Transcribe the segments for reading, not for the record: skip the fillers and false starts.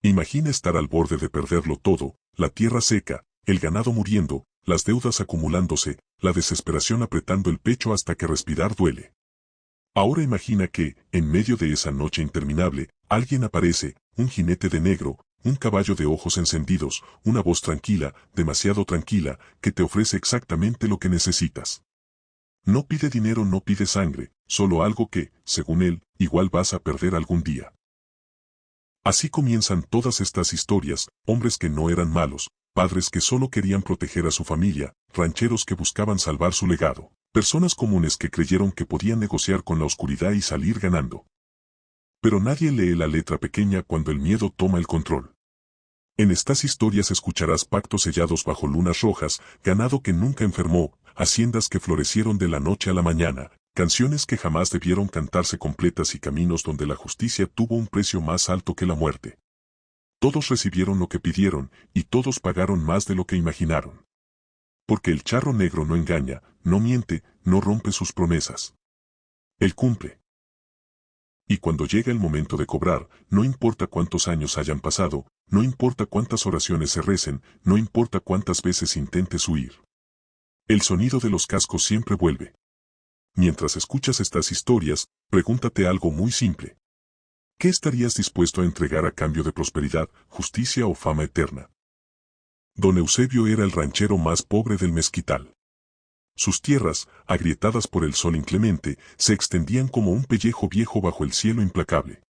Imagina estar al borde de perderlo todo, la tierra seca, el ganado muriendo, las deudas acumulándose, la desesperación apretando el pecho hasta que respirar duele. Ahora imagina que, en medio de esa noche interminable, alguien aparece, un jinete de negro, un caballo de ojos encendidos, una voz tranquila, demasiado tranquila, que te ofrece exactamente lo que necesitas. No pide dinero, no pide sangre, solo algo que, según él, igual vas a perder algún día. Así comienzan todas estas historias, hombres que no eran malos, padres que solo querían proteger a su familia, rancheros que buscaban salvar su legado, personas comunes que creyeron que podían negociar con la oscuridad y salir ganando. Pero nadie lee la letra pequeña cuando el miedo toma el control. En estas historias escucharás pactos sellados bajo lunas rojas, ganado que nunca enfermó, haciendas que florecieron de la noche a la mañana, canciones que jamás debieron cantarse completas y caminos donde la justicia tuvo un precio más alto que la muerte. Todos recibieron lo que pidieron, y todos pagaron más de lo que imaginaron. Porque el charro negro no engaña, no miente, no rompe sus promesas. Él cumple. Y cuando llega el momento de cobrar, no importa cuántos años hayan pasado, no importa cuántas oraciones se recen, no importa cuántas veces intentes huir. El sonido de los cascos siempre vuelve. Mientras escuchas estas historias, pregúntate algo muy simple. ¿Qué estarías dispuesto a entregar a cambio de prosperidad, justicia o fama eterna? Don Eusebio era el ranchero más pobre del mezquital. Sus tierras, agrietadas por el sol inclemente, se extendían como un pellejo viejo bajo el cielo implacable.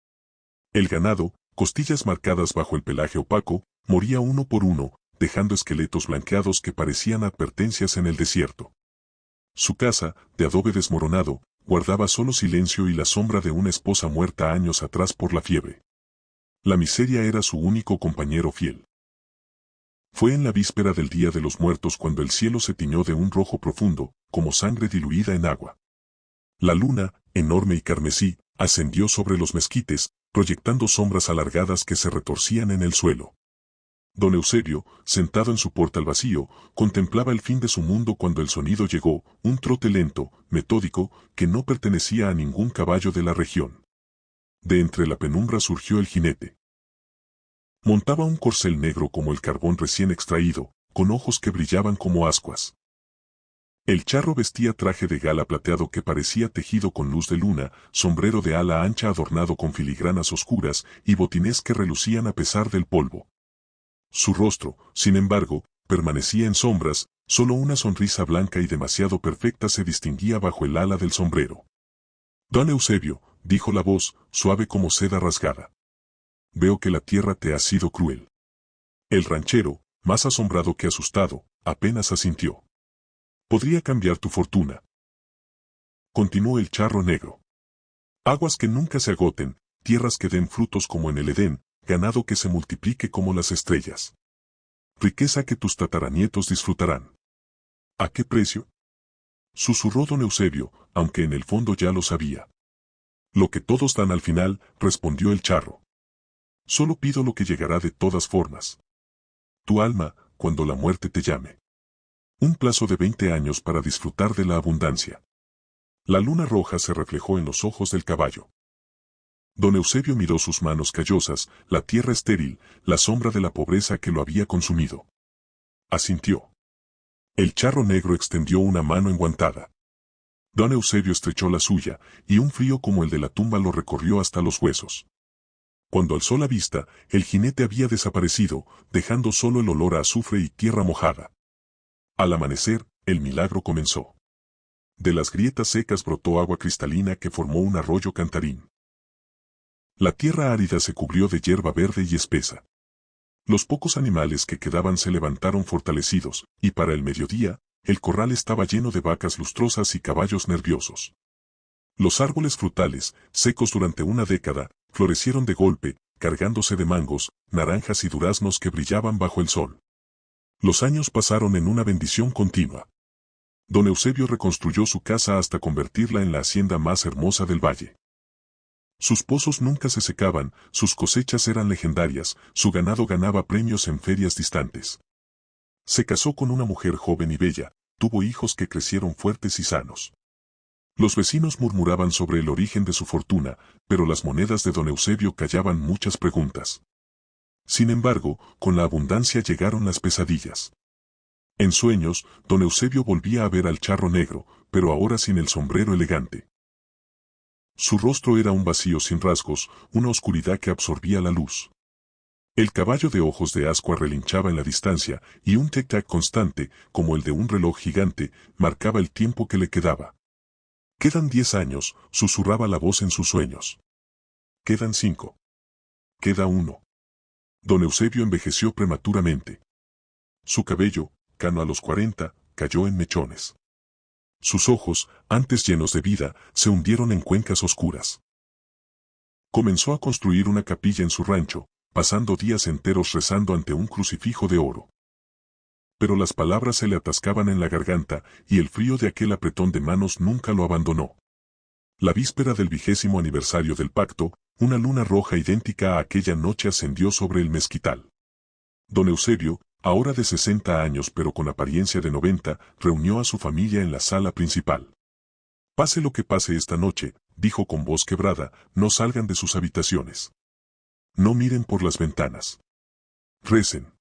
El ganado, costillas marcadas bajo el pelaje opaco, moría uno por uno, dejando esqueletos blanqueados que parecían advertencias en el desierto. Su casa, de adobe desmoronado, guardaba solo silencio y la sombra de una esposa muerta años atrás por la fiebre. La miseria era su único compañero fiel. Fue en la víspera del Día de los Muertos cuando el cielo se tiñó de un rojo profundo, como sangre diluida en agua. La luna, enorme y carmesí, ascendió sobre los mezquites, proyectando sombras alargadas que se retorcían en el suelo. Don Eusebio, sentado en su portal vacío, contemplaba el fin de su mundo cuando el sonido llegó, un trote lento, metódico, que no pertenecía a ningún caballo de la región. De entre la penumbra surgió el jinete. Montaba un corcel negro como el carbón recién extraído, con ojos que brillaban como ascuas. El charro vestía traje de gala plateado que parecía tejido con luz de luna, sombrero de ala ancha adornado con filigranas oscuras y botines que relucían a pesar del polvo. Su rostro, sin embargo, permanecía en sombras, solo una sonrisa blanca y demasiado perfecta se distinguía bajo el ala del sombrero. Don Eusebio, dijo la voz, suave como seda rasgada. Veo que la tierra te ha sido cruel. El ranchero, más asombrado que asustado, apenas asintió. Podría cambiar tu fortuna. Continuó el charro negro. Aguas que nunca se agoten, tierras que den frutos como en el Edén, ganado que se multiplique como las estrellas. Riqueza que tus tataranietos disfrutarán. ¿A qué precio? Susurró don Eusebio, aunque en el fondo ya lo sabía. Lo que todos dan al final, respondió el charro. Solo pido lo que llegará de todas formas. Tu alma, cuando la muerte te llame. Un plazo de 20 años para disfrutar de la abundancia. La luna roja se reflejó en los ojos del caballo. Don Eusebio miró sus manos callosas, la tierra estéril, la sombra de la pobreza que lo había consumido. Asintió. El charro negro extendió una mano enguantada. Don Eusebio estrechó la suya, y un frío como el de la tumba lo recorrió hasta los huesos. Cuando alzó la vista, el jinete había desaparecido, dejando solo el olor a azufre y tierra mojada. Al amanecer, el milagro comenzó. De las grietas secas brotó agua cristalina que formó un arroyo cantarín. La tierra árida se cubrió de hierba verde y espesa. Los pocos animales que quedaban se levantaron fortalecidos, y para el mediodía, el corral estaba lleno de vacas lustrosas y caballos nerviosos. Los árboles frutales, secos durante una década, florecieron de golpe, cargándose de mangos, naranjas y duraznos que brillaban bajo el sol. Los años pasaron en una bendición continua. Don Eusebio reconstruyó su casa hasta convertirla en la hacienda más hermosa del valle. Sus pozos nunca se secaban, sus cosechas eran legendarias, su ganado ganaba premios en ferias distantes. Se casó con una mujer joven y bella, tuvo hijos que crecieron fuertes y sanos. Los vecinos murmuraban sobre el origen de su fortuna, pero las monedas de don Eusebio callaban muchas preguntas. Sin embargo, con la abundancia llegaron las pesadillas. En sueños, don Eusebio volvía a ver al charro negro, pero ahora sin el sombrero elegante. Su rostro era un vacío sin rasgos, una oscuridad que absorbía la luz. El caballo de ojos de ascua relinchaba en la distancia, y un tic-tac constante, como el de un reloj gigante, marcaba el tiempo que le quedaba. «Quedan 10 años», susurraba la voz en sus sueños. «Quedan 5. Queda 1». Don Eusebio envejeció prematuramente. Su cabello, cano a los 40, cayó en mechones. Sus ojos, antes llenos de vida, se hundieron en cuencas oscuras. Comenzó a construir una capilla en su rancho, pasando días enteros rezando ante un crucifijo de oro. Pero las palabras se le atascaban en la garganta, y el frío de aquel apretón de manos nunca lo abandonó. La víspera del 20º aniversario del pacto, una luna roja idéntica a aquella noche ascendió sobre el mezquital. Don Eusebio, ahora de 60 años pero con apariencia de 90, reunió a su familia en la sala principal. «Pase lo que pase esta noche», dijo con voz quebrada, «no salgan de sus habitaciones. No miren por las ventanas. Recen».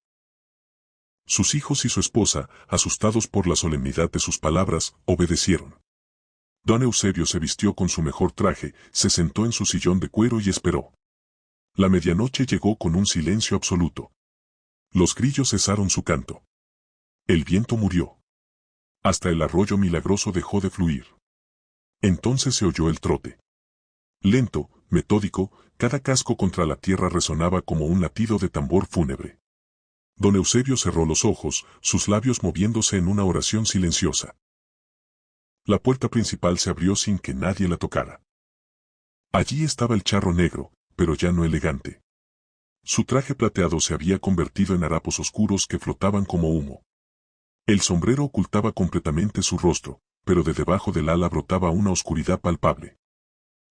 Sus hijos y su esposa, asustados por la solemnidad de sus palabras, obedecieron. Don Eusebio se vistió con su mejor traje, se sentó en su sillón de cuero y esperó. La medianoche llegó con un silencio absoluto. Los grillos cesaron su canto. El viento murió. Hasta el arroyo milagroso dejó de fluir. Entonces se oyó el trote. Lento, metódico, cada casco contra la tierra resonaba como un latido de tambor fúnebre. Don Eusebio cerró los ojos, sus labios moviéndose en una oración silenciosa. La puerta principal se abrió sin que nadie la tocara. Allí estaba el charro negro, pero ya no elegante. Su traje plateado se había convertido en harapos oscuros que flotaban como humo. El sombrero ocultaba completamente su rostro, pero de debajo del ala brotaba una oscuridad palpable.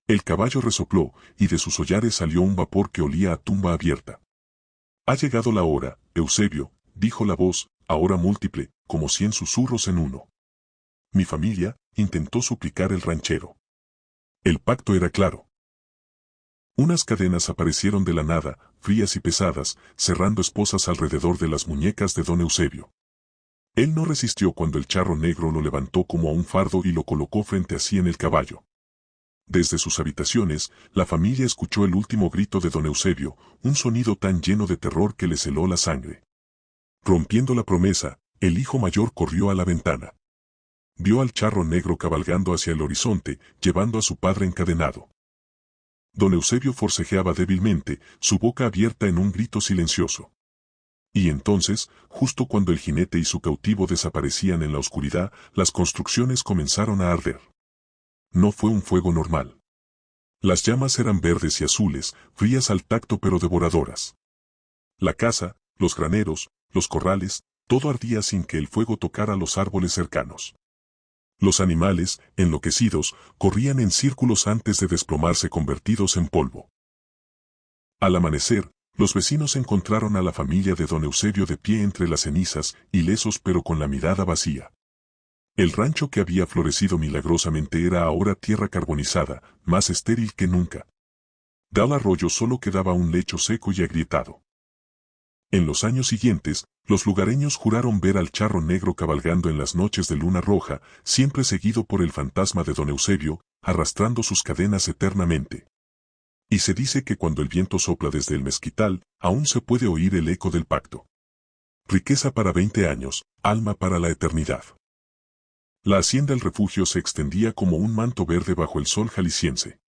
El caballo resopló, y de sus hollares salió un vapor que olía a tumba abierta. «Ha llegado la hora, Eusebio», dijo la voz, ahora múltiple, como 100 susurros en uno. «Mi familia», intentó suplicar el ranchero. El pacto era claro. Unas cadenas aparecieron de la nada, frías y pesadas, cerrando esposas alrededor de las muñecas de don Eusebio. Él no resistió cuando el charro negro lo levantó como a un fardo y lo colocó frente a sí en el caballo. Desde sus habitaciones, la familia escuchó el último grito de don Eusebio, un sonido tan lleno de terror que les heló la sangre. Rompiendo la promesa, el hijo mayor corrió a la ventana. Vio al charro negro cabalgando hacia el horizonte, llevando a su padre encadenado. Don Eusebio forcejeaba débilmente, su boca abierta en un grito silencioso. Y entonces, justo cuando el jinete y su cautivo desaparecían en la oscuridad, las construcciones comenzaron a arder. No fue un fuego normal. Las llamas eran verdes y azules, frías al tacto pero devoradoras. La casa, los graneros, los corrales, todo ardía sin que el fuego tocara los árboles cercanos. Los animales, enloquecidos, corrían en círculos antes de desplomarse convertidos en polvo. Al amanecer, los vecinos encontraron a la familia de don Eusebio de pie entre las cenizas, ilesos pero con la mirada vacía. El rancho que había florecido milagrosamente era ahora tierra carbonizada, más estéril que nunca. Del arroyo solo quedaba un lecho seco y agrietado. En los años siguientes, los lugareños juraron ver al charro negro cabalgando en las noches de luna roja, siempre seguido por el fantasma de don Eusebio, arrastrando sus cadenas eternamente. Y se dice que cuando el viento sopla desde el mezquital, aún se puede oír el eco del pacto. Riqueza para 20 años, alma para la eternidad. La hacienda El Refugio se extendía como un manto verde bajo el sol jalisciense.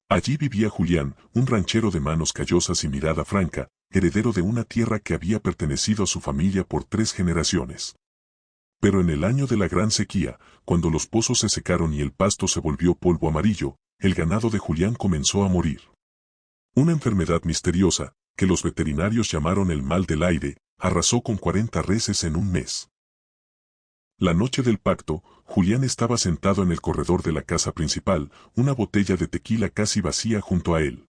Allí vivía Julián, un ranchero de manos callosas y mirada franca, heredero de una tierra que había pertenecido a su familia por 3 generaciones. Pero en el año de la gran sequía, cuando los pozos se secaron y el pasto se volvió polvo amarillo, el ganado de Julián comenzó a morir. Una enfermedad misteriosa, que los veterinarios llamaron el mal del aire, arrasó con 40 reses en un mes. La noche del pacto, Julián estaba sentado en el corredor de la casa principal, una botella de tequila casi vacía junto a él.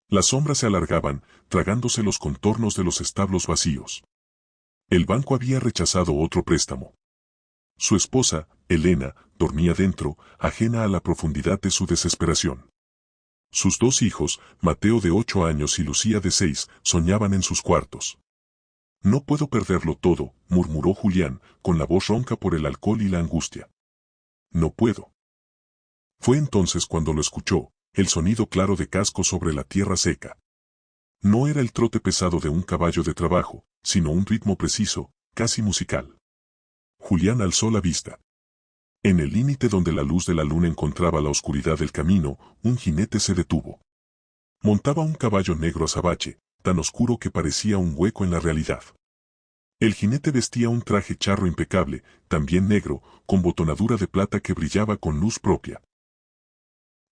Las sombras se alargaban, tragándose los contornos de los establos vacíos. El banco había rechazado otro préstamo. Su esposa, Elena, dormía dentro, ajena a la profundidad de su desesperación. Sus dos hijos, Mateo de 8 años y Lucía de 6, soñaban en sus cuartos. No puedo perderlo todo, murmuró Julián, con la voz ronca por el alcohol y la angustia. No puedo. Fue entonces cuando lo escuchó, el sonido claro de casco sobre la tierra seca. No era el trote pesado de un caballo de trabajo, sino un ritmo preciso, casi musical. Julián alzó la vista. En el límite donde la luz de la luna encontraba la oscuridad del camino, un jinete se detuvo. Montaba un caballo negro azabache, tan oscuro que parecía un hueco en la realidad. El jinete vestía un traje charro impecable, también negro, con botonadura de plata que brillaba con luz propia.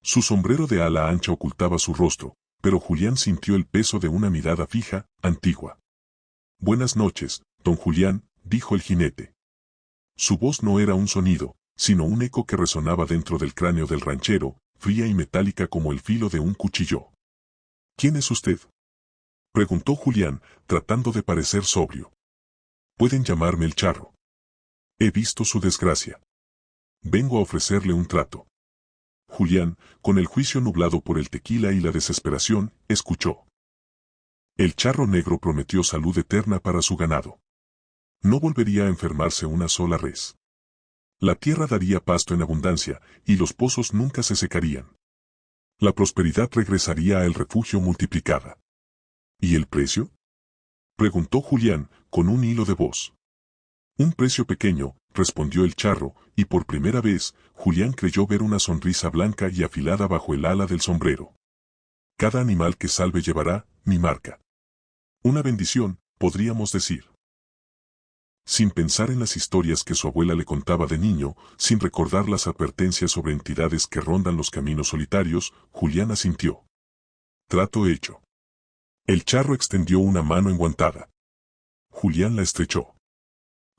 Su sombrero de ala ancha ocultaba su rostro, pero Julián sintió el peso de una mirada fija, antigua. Buenas noches, don Julián, dijo el jinete. Su voz no era un sonido, sino un eco que resonaba dentro del cráneo del ranchero, fría y metálica como el filo de un cuchillo. ¿Quién es usted?, preguntó Julián, tratando de parecer sobrio. Pueden llamarme el charro. He visto su desgracia. Vengo a ofrecerle un trato. Julián, con el juicio nublado por el tequila y la desesperación, escuchó. El charro negro prometió salud eterna para su ganado. No volvería a enfermarse una sola res. La tierra daría pasto en abundancia, y los pozos nunca se secarían. La prosperidad regresaría al refugio multiplicada. ¿Y el precio?, preguntó Julián, con un hilo de voz. Un precio pequeño, respondió el charro, y por primera vez, Julián creyó ver una sonrisa blanca y afilada bajo el ala del sombrero. Cada animal que salve llevará mi marca. Una bendición, podríamos decir. Sin pensar en las historias que su abuela le contaba de niño, sin recordar las advertencias sobre entidades que rondan los caminos solitarios, Julián asintió. Trato hecho. El charro extendió una mano enguantada. Julián la estrechó.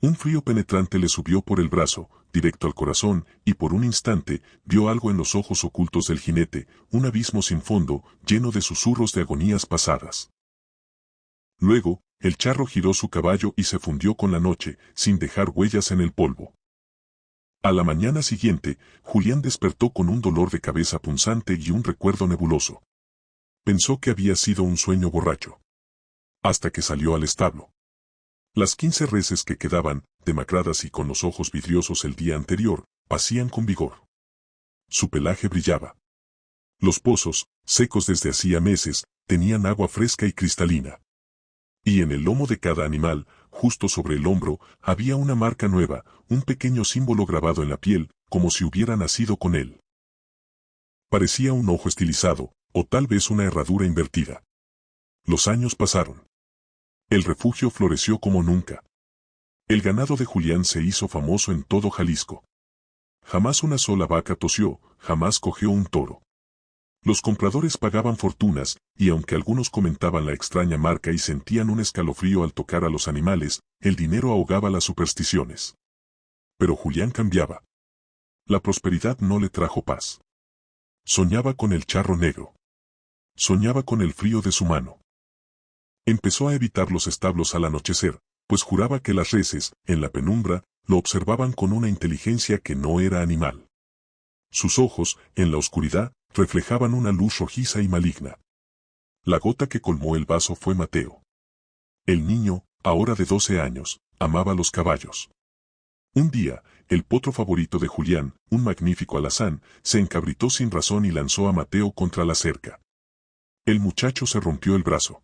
Un frío penetrante le subió por el brazo, directo al corazón, y por un instante, vio algo en los ojos ocultos del jinete, un abismo sin fondo, lleno de susurros de agonías pasadas. Luego, el charro giró su caballo y se fundió con la noche, sin dejar huellas en el polvo. A la mañana siguiente, Julián despertó con un dolor de cabeza punzante y un recuerdo nebuloso. Pensó que había sido un sueño borracho. Hasta que salió al establo. Las 15 reses que quedaban, demacradas y con los ojos vidriosos el día anterior, pacían con vigor. Su pelaje brillaba. Los pozos, secos desde hacía meses, tenían agua fresca y cristalina. Y en el lomo de cada animal, justo sobre el hombro, había una marca nueva, un pequeño símbolo grabado en la piel, como si hubiera nacido con él. Parecía un ojo estilizado, o tal vez una herradura invertida. Los años pasaron. El refugio floreció como nunca. El ganado de Julián se hizo famoso en todo Jalisco. Jamás una sola vaca tosió, jamás cogió un toro. Los compradores pagaban fortunas, y aunque algunos comentaban la extraña marca y sentían un escalofrío al tocar a los animales, el dinero ahogaba las supersticiones. Pero Julián cambiaba. La prosperidad no le trajo paz. Soñaba con el charro negro. Soñaba con el frío de su mano. Empezó a evitar los establos al anochecer, pues juraba que las reses, en la penumbra, lo observaban con una inteligencia que no era animal. Sus ojos, en la oscuridad, reflejaban una luz rojiza y maligna. La gota que colmó el vaso fue Mateo. El niño, ahora de 12 años, amaba los caballos. Un día, el potro favorito de Julián, un magnífico alazán, se encabritó sin razón y lanzó a Mateo contra la cerca. El muchacho se rompió el brazo.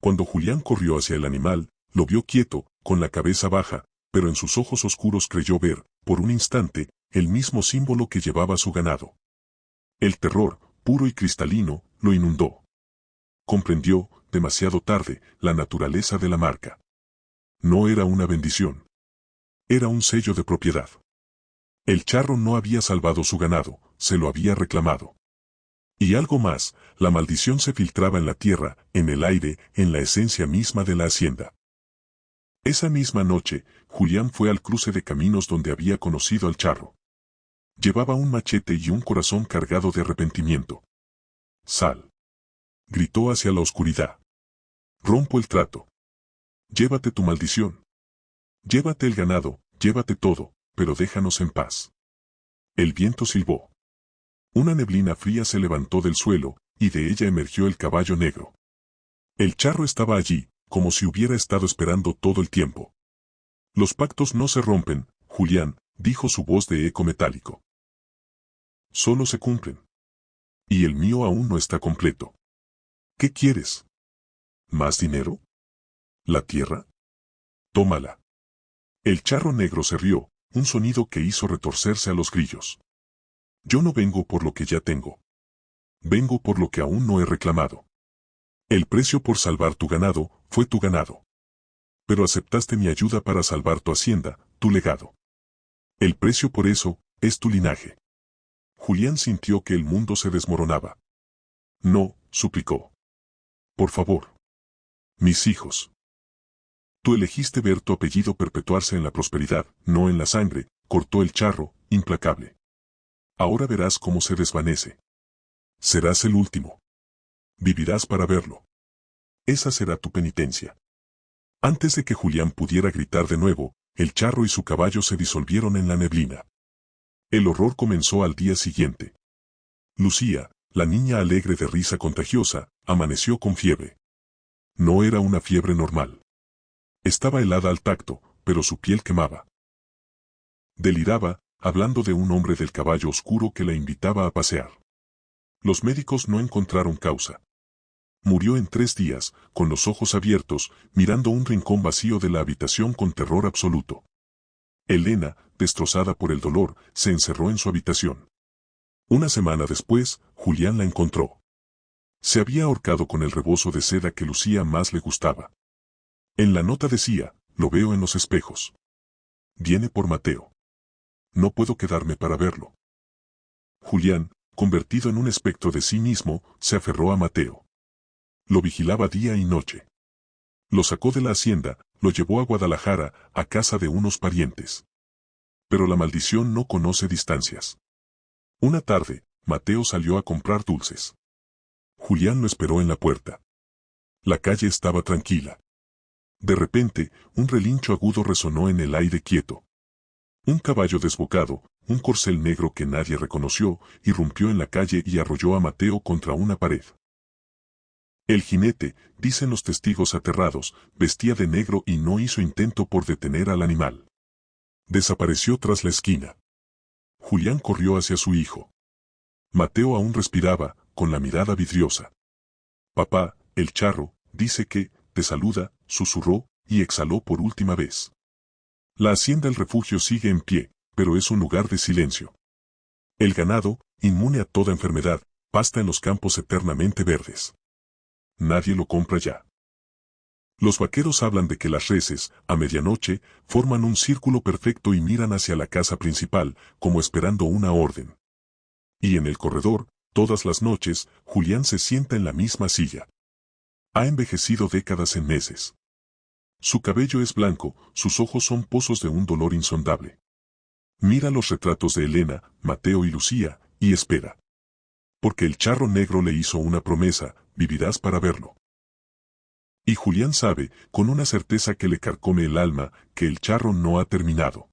Cuando Julián corrió hacia el animal, lo vio quieto, con la cabeza baja, pero en sus ojos oscuros creyó ver, por un instante, el mismo símbolo que llevaba su ganado. El terror, puro y cristalino, lo inundó. Comprendió, demasiado tarde, la naturaleza de la marca. No era una bendición. Era un sello de propiedad. El charro no había salvado su ganado, se lo había reclamado. Y algo más, la maldición se filtraba en la tierra, en el aire, en la esencia misma de la hacienda. Esa misma noche, Julián fue al cruce de caminos donde había conocido al charro. Llevaba un machete y un corazón cargado de arrepentimiento. «Sal», gritó hacia la oscuridad. «Rompo el trato. Llévate tu maldición. Llévate el ganado, llévate todo, pero déjanos en paz». El viento silbó. Una neblina fría se levantó del suelo, y de ella emergió el caballo negro. El charro estaba allí, como si hubiera estado esperando todo el tiempo. Los pactos no se rompen, Julián, dijo su voz de eco metálico. Solo se cumplen. Y el mío aún no está completo. ¿Qué quieres? ¿Más dinero? ¿La tierra? Tómala. El charro negro se rió, un sonido que hizo retorcerse a los grillos. Yo no vengo por lo que ya tengo. Vengo por lo que aún no he reclamado. El precio por salvar tu ganado fue tu ganado. Pero aceptaste mi ayuda para salvar tu hacienda, tu legado. El precio por eso es tu linaje. Julián sintió que el mundo se desmoronaba. No, suplicó. Por favor. Mis hijos. Tú elegiste ver tu apellido perpetuarse en la prosperidad, no en la sangre, cortó el charro, implacable. Ahora verás cómo se desvanece. Serás el último. Vivirás para verlo. Esa será tu penitencia. Antes de que Julián pudiera gritar de nuevo, el charro y su caballo se disolvieron en la neblina. El horror comenzó al día siguiente. Lucía, la niña alegre de risa contagiosa, amaneció con fiebre. No era una fiebre normal. Estaba helada al tacto, pero su piel quemaba. Deliraba, hablando de un hombre del caballo oscuro que la invitaba a pasear. Los médicos no encontraron causa. Murió en 3 días, con los ojos abiertos, mirando un rincón vacío de la habitación con terror absoluto. Elena, destrozada por el dolor, se encerró en su habitación. Una semana después, Julián la encontró. Se había ahorcado con el rebozo de seda que Lucía más le gustaba. En la nota decía, lo veo en los espejos. Viene por Mateo. No puedo quedarme para verlo. Julián, convertido en un espectro de sí mismo, se aferró a Mateo. Lo vigilaba día y noche. Lo sacó de la hacienda, lo llevó a Guadalajara, a casa de unos parientes. Pero la maldición no conoce distancias. Una tarde, Mateo salió a comprar dulces. Julián lo esperó en la puerta. La calle estaba tranquila. De repente, un relincho agudo resonó en el aire quieto. Un caballo desbocado, un corcel negro que nadie reconoció, irrumpió en la calle y arrolló a Mateo contra una pared. El jinete, dicen los testigos aterrados, vestía de negro y no hizo intento por detener al animal. Desapareció tras la esquina. Julián corrió hacia su hijo. Mateo aún respiraba, con la mirada vidriosa. Papá, el charro, dice que, te saluda, susurró, y exhaló por última vez. La hacienda El Refugio sigue en pie, pero es un lugar de silencio. El ganado, inmune a toda enfermedad, pasta en los campos eternamente verdes. Nadie lo compra ya. Los vaqueros hablan de que las reses, a medianoche, forman un círculo perfecto y miran hacia la casa principal, como esperando una orden. Y en el corredor, todas las noches, Julián se sienta en la misma silla. Ha envejecido décadas en meses. Su cabello es blanco, sus ojos son pozos de un dolor insondable. Mira los retratos de Elena, Mateo y Lucía, y espera. Porque el charro negro le hizo una promesa, vivirás para verlo. Y Julián sabe, con una certeza que le carcome el alma, que el charro no ha terminado.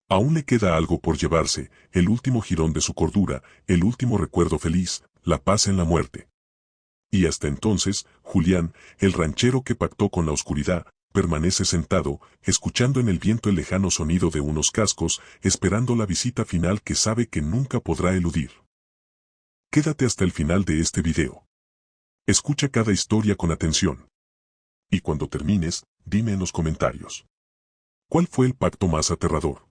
Aún le queda algo por llevarse, el último jirón de su cordura, el último recuerdo feliz, la paz en la muerte. Y hasta entonces, Julián, el ranchero que pactó con la oscuridad, permanece sentado, escuchando en el viento el lejano sonido de unos cascos, esperando la visita final que sabe que nunca podrá eludir. Quédate hasta el final de este video. Escucha cada historia con atención. Y cuando termines, dime en los comentarios. ¿Cuál fue el pacto más aterrador?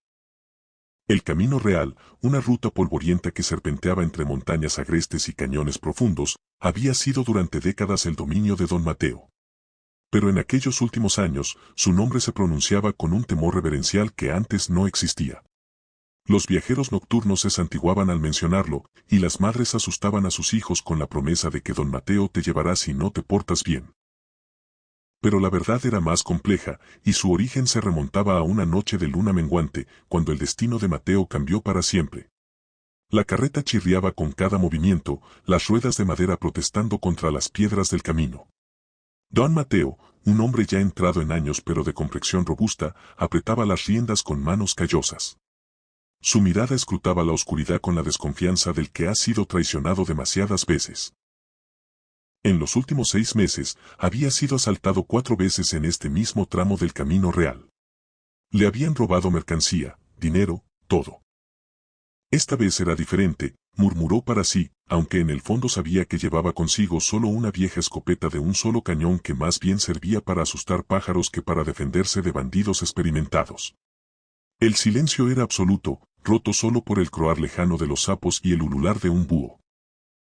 El Camino Real, una ruta polvorienta que serpenteaba entre montañas agrestes y cañones profundos, había sido durante décadas el dominio de don Mateo. Pero en aquellos últimos años, su nombre se pronunciaba con un temor reverencial que antes no existía. Los viajeros nocturnos se santiguaban al mencionarlo, y las madres asustaban a sus hijos con la promesa de que don Mateo te llevará si no te portas bien. Pero la verdad era más compleja, y su origen se remontaba a una noche de luna menguante, cuando el destino de Mateo cambió para siempre. La carreta chirriaba con cada movimiento, las ruedas de madera protestando contra las piedras del camino. Don Mateo, un hombre ya entrado en años pero de complexión robusta, apretaba las riendas con manos callosas. Su mirada escrutaba la oscuridad con la desconfianza del que ha sido traicionado demasiadas veces. En los últimos 6 meses, había sido asaltado 4 veces en este mismo tramo del camino real. Le habían robado mercancía, dinero, todo. Esta vez era diferente, murmuró para sí, aunque en el fondo sabía que llevaba consigo solo una vieja escopeta de un solo cañón que más bien servía para asustar pájaros que para defenderse de bandidos experimentados. El silencio era absoluto, roto solo por el croar lejano de los sapos y el ulular de un búho.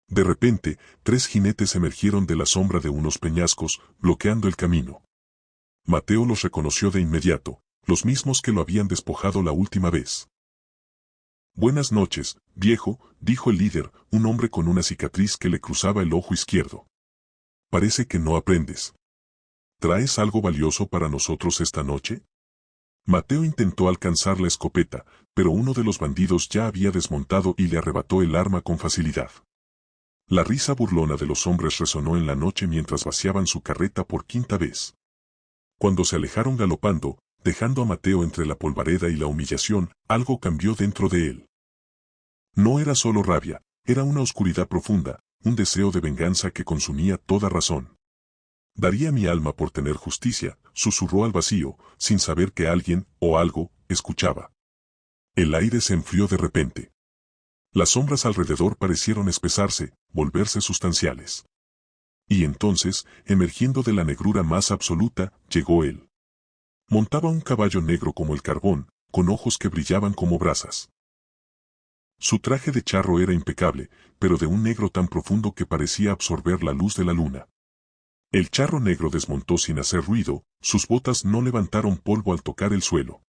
De repente, 3 jinetes emergieron de la sombra de unos peñascos, bloqueando el camino. Mateo los reconoció de inmediato, los mismos que lo habían despojado la última vez. «Buenas noches, viejo», dijo el líder, un hombre con una cicatriz que le cruzaba el ojo izquierdo. «Parece que no aprendes. ¿Traes algo valioso para nosotros esta noche?» Mateo intentó alcanzar la escopeta, pero uno de los bandidos ya había desmontado y le arrebató el arma con facilidad. La risa burlona de los hombres resonó en la noche mientras vaciaban su carreta por 5ª vez. Cuando se alejaron galopando, dejando a Mateo entre la polvareda y la humillación, algo cambió dentro de él. No era solo rabia, era una oscuridad profunda, un deseo de venganza que consumía toda razón. «Daría mi alma por tener justicia», susurró al vacío, sin saber que alguien, o algo, escuchaba. El aire se enfrió de repente. Las sombras alrededor parecieron espesarse, volverse sustanciales. Y entonces, emergiendo de la negrura más absoluta, llegó él. Montaba un caballo negro como el carbón, con ojos que brillaban como brasas. Su traje de charro era impecable, pero de un negro tan profundo que parecía absorber la luz de la luna. El charro negro desmontó sin hacer ruido, sus botas no levantaron polvo al tocar el suelo.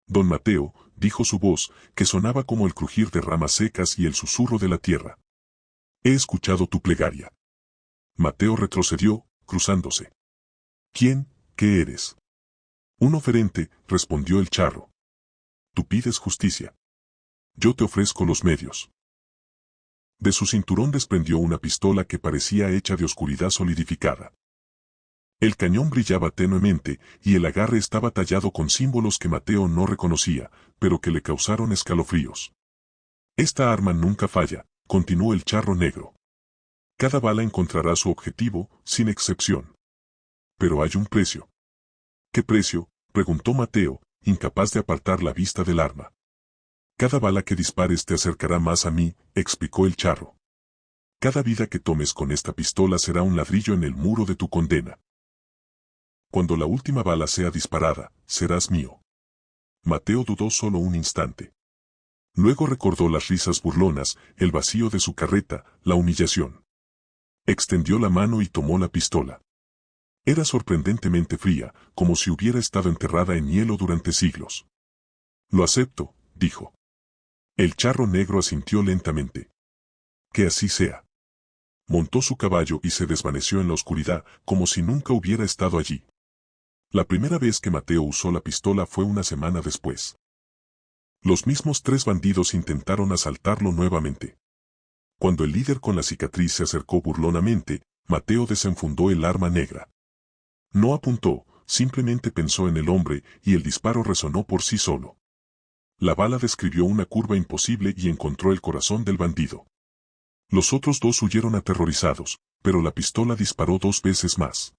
«Don Mateo», dijo su voz, que sonaba como el crujir de ramas secas y el susurro de la tierra. «He escuchado tu plegaria». Mateo retrocedió, cruzándose. «¿Quién? ¿Qué eres?» «Un oferente», respondió el charro. «Tú pides justicia. Yo te ofrezco los medios». De su cinturón desprendió una pistola que parecía hecha de oscuridad solidificada. El cañón brillaba tenuemente, y el agarre estaba tallado con símbolos que Mateo no reconocía, pero que le causaron escalofríos. «Esta arma nunca falla», continuó el charro negro. «Cada bala encontrará su objetivo, sin excepción. Pero hay un precio». «¿Qué precio?», preguntó Mateo, incapaz de apartar la vista del arma. «Cada bala que dispares te acercará más a mí», explicó el charro. «Cada vida que tomes con esta pistola será un ladrillo en el muro de tu condena. Cuando la última bala sea disparada, serás mío». Mateo dudó solo un instante. Luego recordó las risas burlonas, el vacío de su carreta, la humillación. Extendió la mano y tomó la pistola. Era sorprendentemente fría, como si hubiera estado enterrada en hielo durante siglos. «Lo acepto», dijo. El charro negro asintió lentamente. «Que así sea». Montó su caballo y se desvaneció en la oscuridad, como si nunca hubiera estado allí. La primera vez que Mateo usó la pistola fue una semana después. Los mismos 3 bandidos intentaron asaltarlo nuevamente. Cuando el líder con la cicatriz se acercó burlonamente, Mateo desenfundó el arma negra. No apuntó, simplemente pensó en el hombre, y el disparo resonó por sí solo. La bala describió una curva imposible y encontró el corazón del bandido. Los otros 2 huyeron aterrorizados, pero la pistola disparó 2 veces más.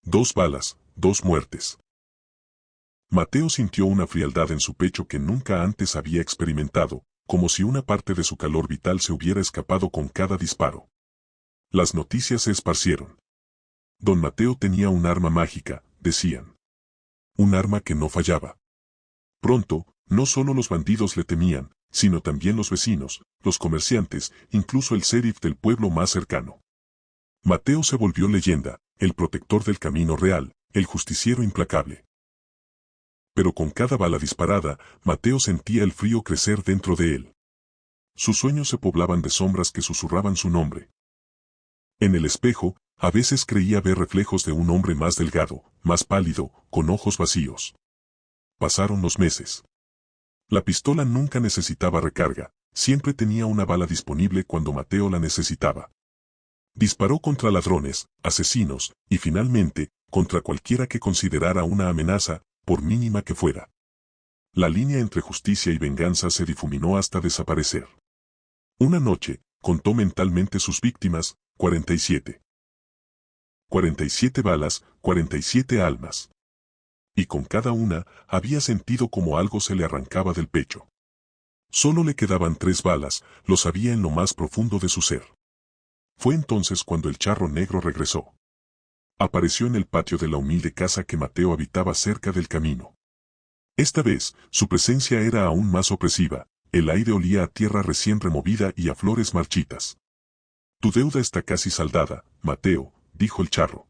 2 balas, 2 muertes. Mateo sintió una frialdad en su pecho que nunca antes había experimentado, como si una parte de su calor vital se hubiera escapado con cada disparo. Las noticias se esparcieron. Don Mateo tenía un arma mágica, decían. Un arma que no fallaba. Pronto, no solo los bandidos le temían, sino también los vecinos, los comerciantes, incluso el sheriff del pueblo más cercano. Mateo se volvió leyenda, el protector del camino real, el justiciero implacable. Pero con cada bala disparada, Mateo sentía el frío crecer dentro de él. Sus sueños se poblaban de sombras que susurraban su nombre. En el espejo, a veces creía ver reflejos de un hombre más delgado, más pálido, con ojos vacíos. Pasaron los meses. La pistola nunca necesitaba recarga, siempre tenía una bala disponible cuando Mateo la necesitaba. Disparó contra ladrones, asesinos, y finalmente, contra cualquiera que considerara una amenaza, por mínima que fuera. La línea entre justicia y venganza se difuminó hasta desaparecer. Una noche, contó mentalmente sus víctimas, 47. 47 balas, 47 almas. Y con cada una, había sentido como algo se le arrancaba del pecho. Solo le quedaban 3 balas, lo sabía en lo más profundo de su ser. Fue entonces cuando el charro negro regresó. Apareció en el patio de la humilde casa que Mateo habitaba cerca del camino. Esta vez, su presencia era aún más opresiva, el aire olía a tierra recién removida y a flores marchitas. Tu deuda está casi saldada, Mateo, dijo el charro.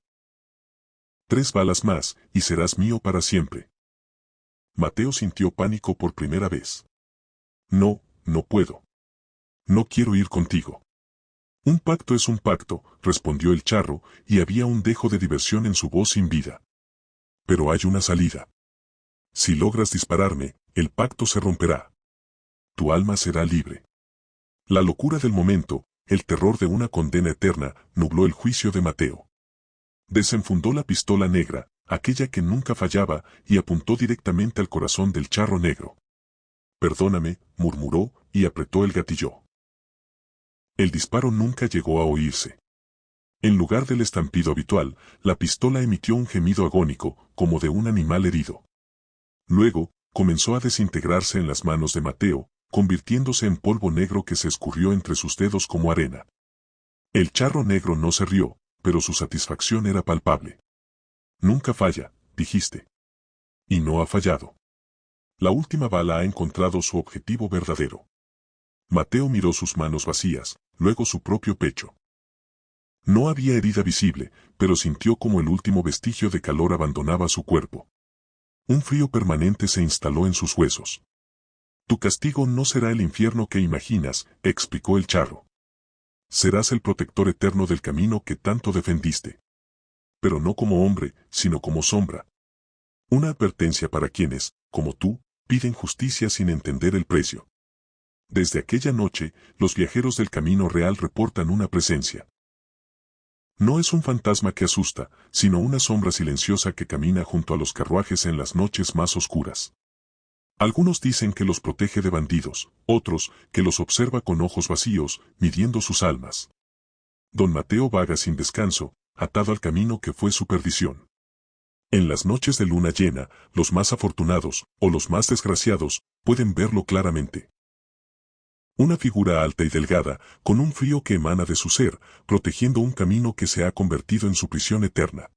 3 balas más, y serás mío para siempre. Mateo sintió pánico por primera vez. No, no puedo. No quiero ir contigo. Un pacto es un pacto, respondió el charro, y había un dejo de diversión en su voz sin vida. Pero hay una salida. Si logras dispararme, el pacto se romperá. Tu alma será libre. La locura del momento, el terror de una condena eterna, nubló el juicio de Mateo. Desenfundó la pistola negra, aquella que nunca fallaba, y apuntó directamente al corazón del charro negro. Perdóname, murmuró, y apretó el gatillo. El disparo nunca llegó a oírse. En lugar del estampido habitual, la pistola emitió un gemido agónico, como de un animal herido. Luego, comenzó a desintegrarse en las manos de Mateo, convirtiéndose en polvo negro que se escurrió entre sus dedos como arena. El charro negro no se rió, pero su satisfacción era palpable. Nunca falla, dijiste. Y no ha fallado. La última bala ha encontrado su objetivo verdadero. Mateo miró sus manos vacías, luego su propio pecho. No había herida visible, pero sintió como el último vestigio de calor abandonaba su cuerpo. Un frío permanente se instaló en sus huesos. Tu castigo no será el infierno que imaginas, explicó el charro. Serás el protector eterno del camino que tanto defendiste. Pero no como hombre, sino como sombra. Una advertencia para quienes, como tú, piden justicia sin entender el precio. Desde aquella noche, los viajeros del camino real reportan una presencia. No es un fantasma que asusta, sino una sombra silenciosa que camina junto a los carruajes en las noches más oscuras. Algunos dicen que los protege de bandidos, otros, que los observa con ojos vacíos, midiendo sus almas. Don Mateo vaga sin descanso, atado al camino que fue su perdición. En las noches de luna llena, los más afortunados, o los más desgraciados, pueden verlo claramente. Una figura alta y delgada, con un frío que emana de su ser, protegiendo un camino que se ha convertido en su prisión eterna.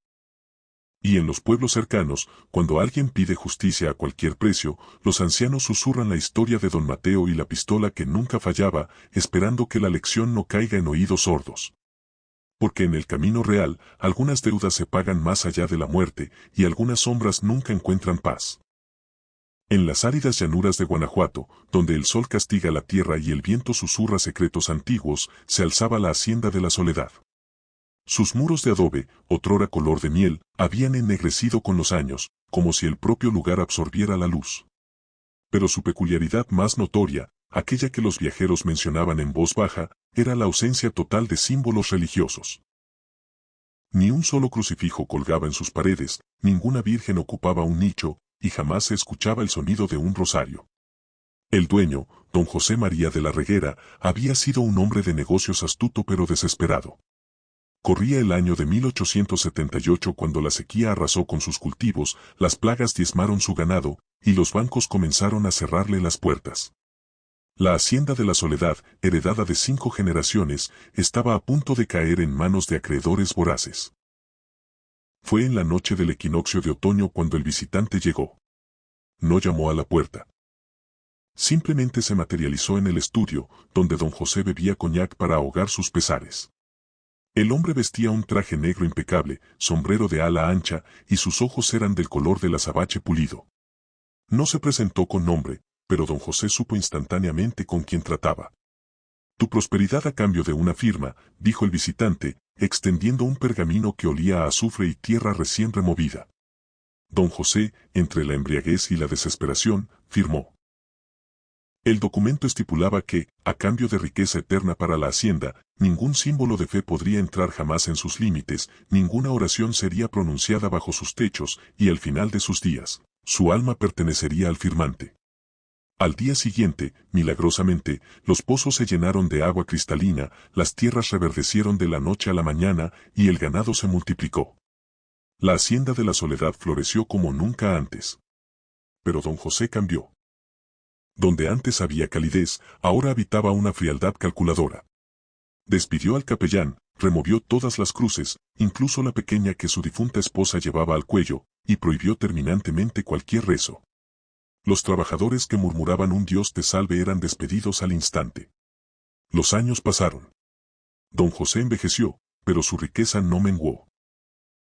Y en los pueblos cercanos, cuando alguien pide justicia a cualquier precio, los ancianos susurran la historia de don Mateo y la pistola que nunca fallaba, esperando que la lección no caiga en oídos sordos. Porque en el camino real, algunas deudas se pagan más allá de la muerte, y algunas sombras nunca encuentran paz. En las áridas llanuras de Guanajuato, donde el sol castiga la tierra y el viento susurra secretos antiguos, se alzaba la hacienda de la Soledad. Sus muros de adobe, otrora color de miel, habían ennegrecido con los años, como si el propio lugar absorbiera la luz. Pero su peculiaridad más notoria, aquella que los viajeros mencionaban en voz baja, era la ausencia total de símbolos religiosos. Ni un solo crucifijo colgaba en sus paredes, ninguna virgen ocupaba un nicho, y jamás se escuchaba el sonido de un rosario. El dueño, don José María de la Reguera, había sido un hombre de negocios astuto pero desesperado. Corría el año de 1878 cuando la sequía arrasó con sus cultivos, las plagas diezmaron su ganado, y los bancos comenzaron a cerrarle las puertas. La hacienda de la Soledad, heredada de 5 generaciones, estaba a punto de caer en manos de acreedores voraces. Fue en la noche del equinoccio de otoño cuando el visitante llegó. No llamó a la puerta. Simplemente se materializó en el estudio, donde don José bebía coñac para ahogar sus pesares. El hombre vestía un traje negro impecable, sombrero de ala ancha, y sus ojos eran del color del azabache pulido. No se presentó con nombre, pero don José supo instantáneamente con quién trataba. Tu prosperidad a cambio de una firma, dijo el visitante, extendiendo un pergamino que olía a azufre y tierra recién removida. Don José, entre la embriaguez y la desesperación, firmó. El documento estipulaba que, a cambio de riqueza eterna para la hacienda, ningún símbolo de fe podría entrar jamás en sus límites, ninguna oración sería pronunciada bajo sus techos, y al final de sus días, su alma pertenecería al firmante. Al día siguiente, milagrosamente, los pozos se llenaron de agua cristalina, las tierras reverdecieron de la noche a la mañana y el ganado se multiplicó. La hacienda de la Soledad floreció como nunca antes. Pero don José cambió. Donde antes había calidez, ahora habitaba una frialdad calculadora. Despidió al capellán, removió todas las cruces, incluso la pequeña que su difunta esposa llevaba al cuello, y prohibió terminantemente cualquier rezo. Los trabajadores que murmuraban un Dios te salve eran despedidos al instante. Los años pasaron. Don José envejeció, pero su riqueza no menguó.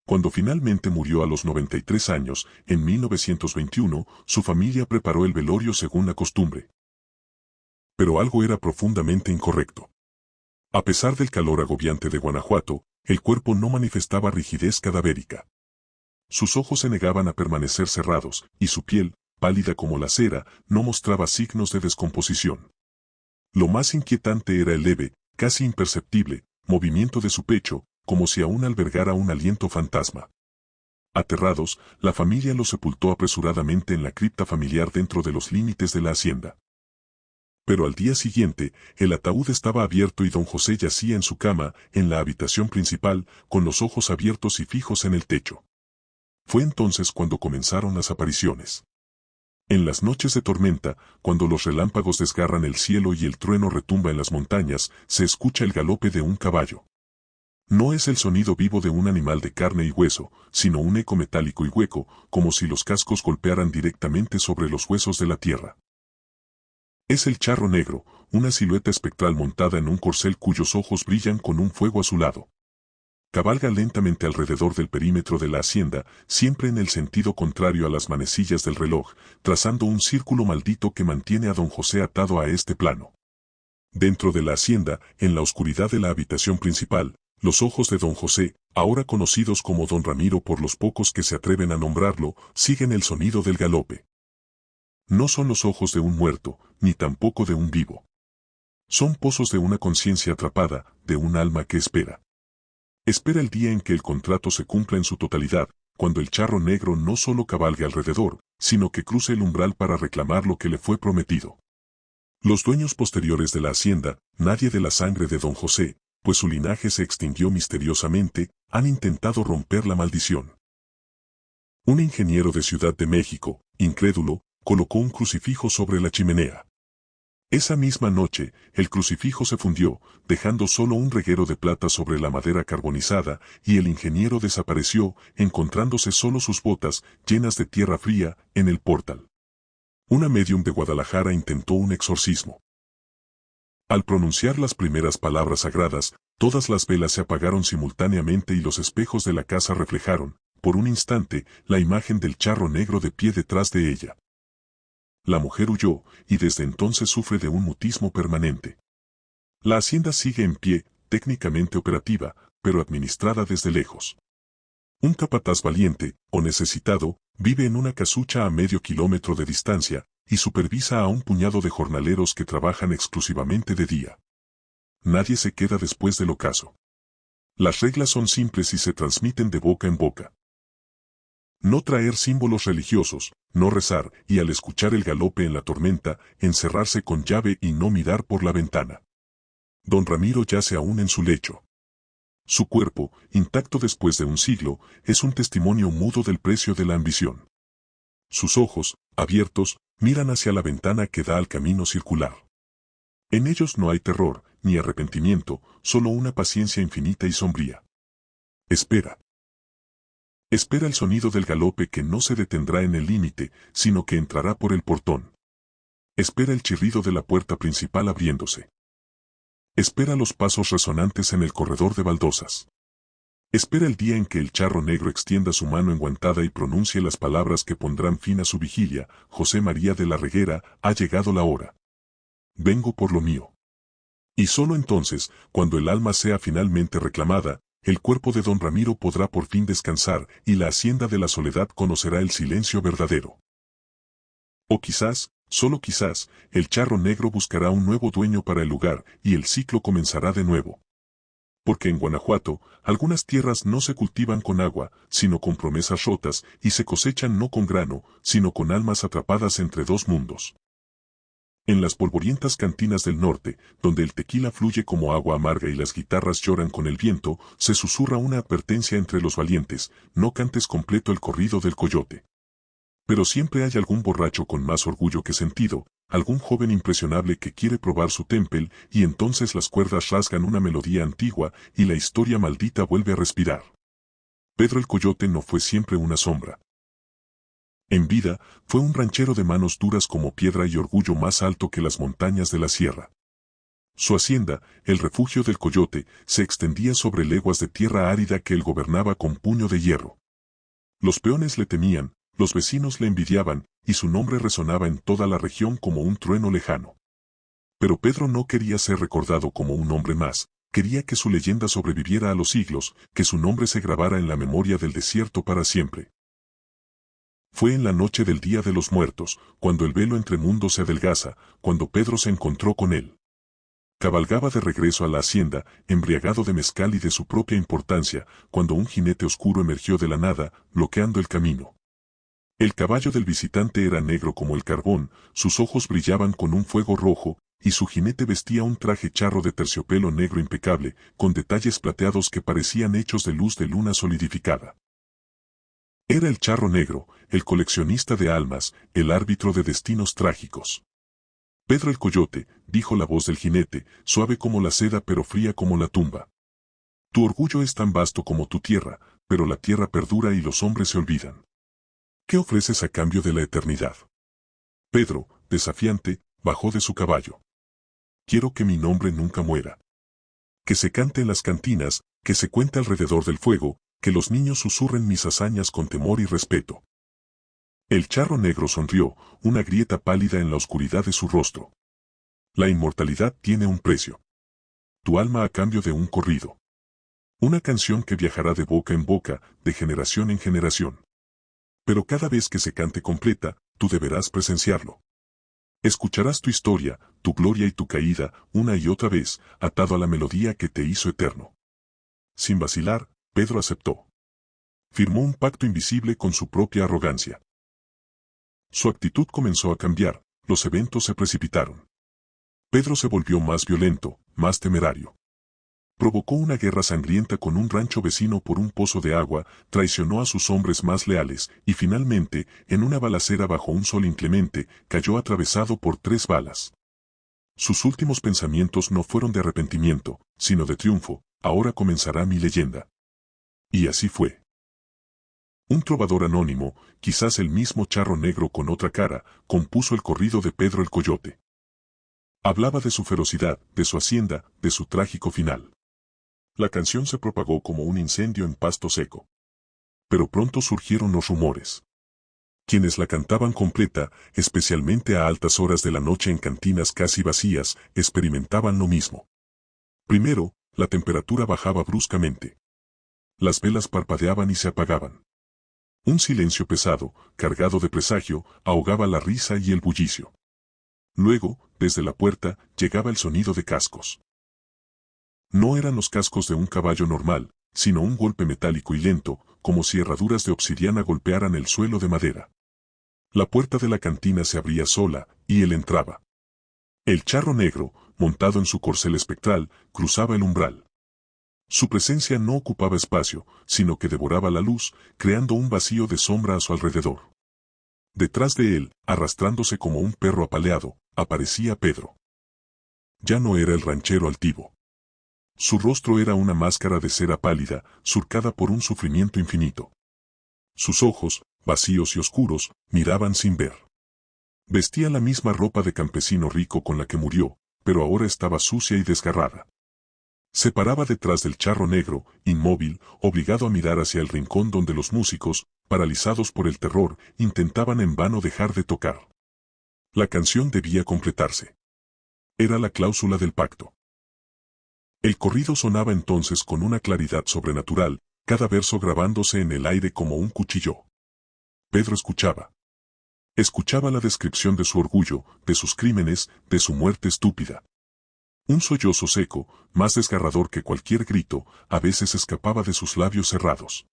Cuando finalmente murió a los 93 años, en 1921, su familia preparó el velorio según la costumbre. Pero algo era profundamente incorrecto. A pesar del calor agobiante de Guanajuato, el cuerpo no manifestaba rigidez cadavérica. Sus ojos se negaban a permanecer cerrados, y su piel, pálida como la cera, no mostraba signos de descomposición. Lo más inquietante era el leve, casi imperceptible, movimiento de su pecho, como si aún albergara un aliento fantasma. Aterrados, la familia lo sepultó apresuradamente en la cripta familiar dentro de los límites de la hacienda. Pero al día siguiente, el ataúd estaba abierto y don José yacía en su cama, en la habitación principal, con los ojos abiertos y fijos en el techo. Fue entonces cuando comenzaron las apariciones. En las noches de tormenta, cuando los relámpagos desgarran el cielo y el trueno retumba en las montañas, se escucha el galope de un caballo. No es el sonido vivo de un animal de carne y hueso, sino un eco metálico y hueco, como si los cascos golpearan directamente sobre los huesos de la tierra. Es el charro negro, una silueta espectral montada en un corcel cuyos ojos brillan con un fuego azulado. Cabalga lentamente alrededor del perímetro de la hacienda, siempre en el sentido contrario a las manecillas del reloj, trazando un círculo maldito que mantiene a don José atado a este plano. Dentro de la hacienda, en la oscuridad de la habitación principal, los ojos de don José, ahora conocidos como don Ramiro por los pocos que se atreven a nombrarlo, siguen el sonido del galope. No son los ojos de un muerto, ni tampoco de un vivo. Son pozos de una conciencia atrapada, de un alma que espera. Espera el día en que el contrato se cumpla en su totalidad, cuando el charro negro no solo cabalgue alrededor, sino que cruce el umbral para reclamar lo que le fue prometido. Los dueños posteriores de la hacienda, nadie de la sangre de don José, pues su linaje se extinguió misteriosamente, han intentado romper la maldición. Un ingeniero de Ciudad de México, incrédulo, colocó un crucifijo sobre la chimenea. Esa misma noche, el crucifijo se fundió, dejando solo un reguero de plata sobre la madera carbonizada, y el ingeniero desapareció, encontrándose solo sus botas, llenas de tierra fría, en el portal. Una médium de Guadalajara intentó un exorcismo. Al pronunciar las primeras palabras sagradas, todas las velas se apagaron simultáneamente y los espejos de la casa reflejaron, por un instante, la imagen del charro negro de pie detrás de ella. La mujer huyó, y desde entonces sufre de un mutismo permanente. La hacienda sigue en pie, técnicamente operativa, pero administrada desde lejos. Un capataz valiente, o necesitado, vive en una casucha a medio kilómetro de distancia, y supervisa a un puñado de jornaleros que trabajan exclusivamente de día. Nadie se queda después del ocaso. Las reglas son simples y se transmiten de boca en boca. No traer símbolos religiosos, no rezar, y al escuchar el galope en la tormenta, encerrarse con llave y no mirar por la ventana. Don Ramiro yace aún en su lecho. Su cuerpo, intacto después de un siglo, es un testimonio mudo del precio de la ambición. Sus ojos, abiertos, miran hacia la ventana que da al camino circular. En ellos no hay terror, ni arrepentimiento, solo una paciencia infinita y sombría. Espera. Espera el sonido del galope que no se detendrá en el límite, sino que entrará por el portón. Espera el chirrido de la puerta principal abriéndose. Espera los pasos resonantes en el corredor de baldosas. Espera el día en que el charro negro extienda su mano enguantada y pronuncie las palabras que pondrán fin a su vigilia. José María de la Reguera, ha llegado la hora. Vengo por lo mío. Y solo entonces, cuando el alma sea finalmente reclamada, el cuerpo de don Ramiro podrá por fin descansar y la hacienda de la Soledad conocerá el silencio verdadero. O quizás, solo quizás, el charro negro buscará un nuevo dueño para el lugar y el ciclo comenzará de nuevo. Porque en Guanajuato, algunas tierras no se cultivan con agua, sino con promesas rotas, y se cosechan no con grano, sino con almas atrapadas entre dos mundos. En las polvorientas cantinas del norte, donde el tequila fluye como agua amarga y las guitarras lloran con el viento, se susurra una advertencia entre los valientes: no cantes completo el corrido del coyote. Pero siempre hay algún borracho con más orgullo que sentido, algún joven impresionable que quiere probar su temple, y entonces las cuerdas rasgan una melodía antigua y la historia maldita vuelve a respirar. Pedro el Coyote no fue siempre una sombra. En vida, fue un ranchero de manos duras como piedra y orgullo más alto que las montañas de la sierra. Su hacienda, el refugio del Coyote, se extendía sobre leguas de tierra árida que él gobernaba con puño de hierro. Los peones le temían, los vecinos le envidiaban, y su nombre resonaba en toda la región como un trueno lejano. Pero Pedro no quería ser recordado como un hombre más, quería que su leyenda sobreviviera a los siglos, que su nombre se grabara en la memoria del desierto para siempre. Fue en la noche del Día de los Muertos, cuando el velo entre mundos se adelgaza, cuando Pedro se encontró con él. Cabalgaba de regreso a la hacienda, embriagado de mezcal y de su propia importancia, cuando un jinete oscuro emergió de la nada, bloqueando el camino. El caballo del visitante era negro como el carbón, sus ojos brillaban con un fuego rojo, y su jinete vestía un traje charro de terciopelo negro impecable, con detalles plateados que parecían hechos de luz de luna solidificada. Era el charro negro, el coleccionista de almas, el árbitro de destinos trágicos. Pedro el Coyote, dijo la voz del jinete, suave como la seda pero fría como la tumba. Tu orgullo es tan vasto como tu tierra, pero la tierra perdura y los hombres se olvidan. ¿Qué ofreces a cambio de la eternidad? Pedro, desafiante, bajó de su caballo. Quiero que mi nombre nunca muera. Que se cante en las cantinas, que se cuente alrededor del fuego, que los niños susurren mis hazañas con temor y respeto. El charro negro sonrió, una grieta pálida en la oscuridad de su rostro. La inmortalidad tiene un precio. Tu alma a cambio de un corrido. Una canción que viajará de boca en boca, de generación en generación. Pero cada vez que se cante completa, tú deberás presenciarlo. Escucharás tu historia, tu gloria y tu caída, una y otra vez, atado a la melodía que te hizo eterno. Sin vacilar, Pedro aceptó. Firmó un pacto invisible con su propia arrogancia. Su actitud comenzó a cambiar, los eventos se precipitaron. Pedro se volvió más violento, más temerario. Provocó una guerra sangrienta con un rancho vecino por un pozo de agua, traicionó a sus hombres más leales, y finalmente, en una balacera bajo un sol inclemente, cayó atravesado por 3 balas. Sus últimos pensamientos no fueron de arrepentimiento, sino de triunfo: ahora comenzará mi leyenda. Y así fue. Un trovador anónimo, quizás el mismo charro negro con otra cara, compuso el corrido de Pedro el Coyote. Hablaba de su ferocidad, de su hacienda, de su trágico final. La canción se propagó como un incendio en pasto seco. Pero pronto surgieron los rumores. Quienes la cantaban completa, especialmente a altas horas de la noche en cantinas casi vacías, experimentaban lo mismo. Primero, la temperatura bajaba bruscamente. Las velas parpadeaban y se apagaban. Un silencio pesado, cargado de presagio, ahogaba la risa y el bullicio. Luego, desde la puerta, llegaba el sonido de cascos. No eran los cascos de un caballo normal, sino un golpe metálico y lento, como si herraduras de obsidiana golpearan el suelo de madera. La puerta de la cantina se abría sola, y él entraba. El charro negro, montado en su corcel espectral, cruzaba el umbral. Su presencia no ocupaba espacio, sino que devoraba la luz, creando un vacío de sombra a su alrededor. Detrás de él, arrastrándose como un perro apaleado, aparecía Pedro. Ya no era el ranchero altivo. Su rostro era una máscara de cera pálida, surcada por un sufrimiento infinito. Sus ojos, vacíos y oscuros, miraban sin ver. Vestía la misma ropa de campesino rico con la que murió, pero ahora estaba sucia y desgarrada. Se paraba detrás del charro negro, inmóvil, obligado a mirar hacia el rincón donde los músicos, paralizados por el terror, intentaban en vano dejar de tocar. La canción debía completarse. Era la cláusula del pacto. El corrido sonaba entonces con una claridad sobrenatural, cada verso grabándose en el aire como un cuchillo. Pedro escuchaba. Escuchaba la descripción de su orgullo, de sus crímenes, de su muerte estúpida. Un sollozo seco, más desgarrador que cualquier grito, a veces escapaba de sus labios cerrados.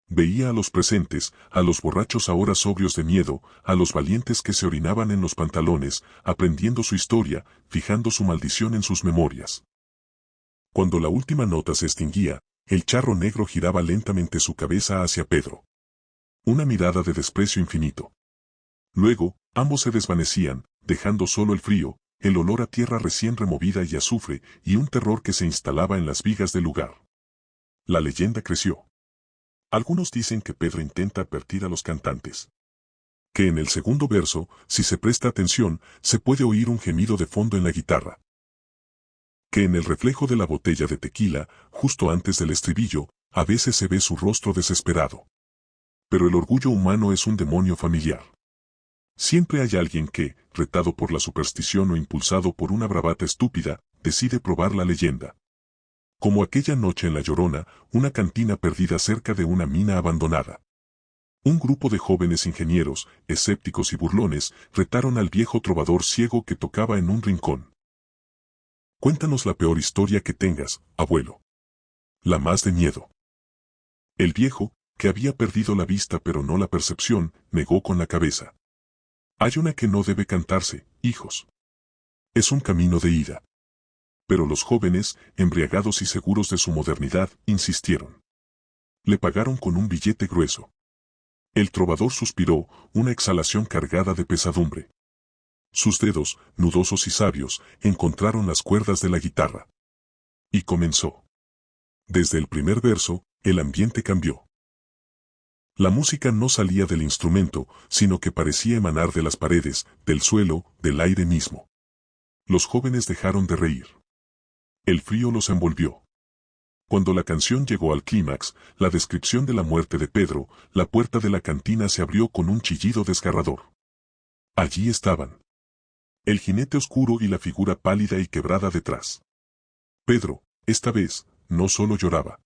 Veía a los presentes, a los borrachos ahora sobrios de miedo, a los valientes que se orinaban en los pantalones, aprendiendo su historia, fijando su maldición en sus memorias. Cuando la última nota se extinguía, el charro negro giraba lentamente su cabeza hacia Pedro. Una mirada de desprecio infinito. Luego, ambos se desvanecían, dejando solo el frío, el olor a tierra recién removida y azufre, y un terror que se instalaba en las vigas del lugar. La leyenda creció. Algunos dicen que Pedro intenta advertir a los cantantes. Que en el segundo verso, si se presta atención, se puede oír un gemido de fondo en la guitarra. Que en el reflejo de la botella de tequila, justo antes del estribillo, a veces se ve su rostro desesperado. Pero el orgullo humano es un demonio familiar. Siempre hay alguien que, retado por la superstición o impulsado por una bravata estúpida, decide probar la leyenda. Como aquella noche en La Llorona, una cantina perdida cerca de una mina abandonada. Un grupo de jóvenes ingenieros, escépticos y burlones, retaron al viejo trovador ciego que tocaba en un rincón. Cuéntanos la peor historia que tengas, abuelo. La más de miedo. El viejo, que había perdido la vista pero no la percepción, negó con la cabeza. Hay una que no debe cantarse, hijos. Es un camino de ida. Pero los jóvenes, embriagados y seguros de su modernidad, insistieron. Le pagaron con un billete grueso. El trovador suspiró, una exhalación cargada de pesadumbre. Sus dedos, nudosos y sabios, encontraron las cuerdas de la guitarra. Y comenzó. Desde el primer verso, el ambiente cambió. La música no salía del instrumento, sino que parecía emanar de las paredes, del suelo, del aire mismo. Los jóvenes dejaron de reír. El frío los envolvió. Cuando la canción llegó al clímax, la descripción de la muerte de Pedro, la puerta de la cantina se abrió con un chillido desgarrador. Allí estaban. El jinete oscuro y la figura pálida y quebrada detrás. Pedro, esta vez, no solo lloraba.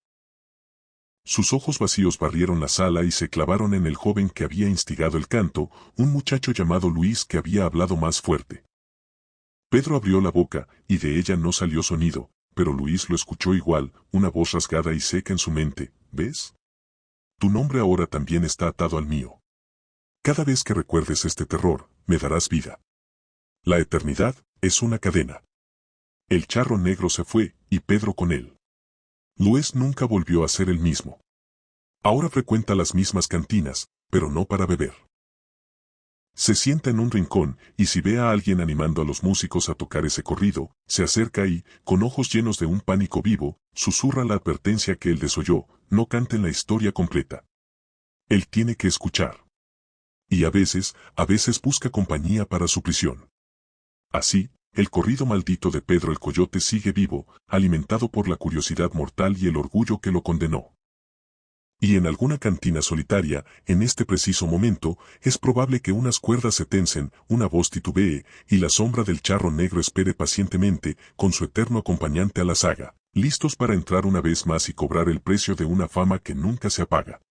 Sus ojos vacíos barrieron la sala y se clavaron en el joven que había instigado el canto, un muchacho llamado Luis que había hablado más fuerte. Pedro abrió la boca, y de ella no salió sonido, pero Luis lo escuchó igual, una voz rasgada y seca en su mente, ¿ves? Tu nombre ahora también está atado al mío. Cada vez que recuerdes este terror, me darás vida. La eternidad es una cadena. El charro negro se fue, y Pedro con él. Luis nunca volvió a ser el mismo. Ahora frecuenta las mismas cantinas, pero no para beber. Se sienta en un rincón, y si ve a alguien animando a los músicos a tocar ese corrido, se acerca y, con ojos llenos de un pánico vivo, susurra la advertencia que él desoyó, no canten la historia completa. Él tiene que escuchar. Y a veces busca compañía para su prisión. Así, el corrido maldito de Pedro el Coyote sigue vivo, alimentado por la curiosidad mortal y el orgullo que lo condenó. Y en alguna cantina solitaria, en este preciso momento, es probable que unas cuerdas se tensen, una voz titubee, y la sombra del charro negro espere pacientemente, con su eterno acompañante a la saga, listos para entrar una vez más y cobrar el precio de una fama que nunca se apaga.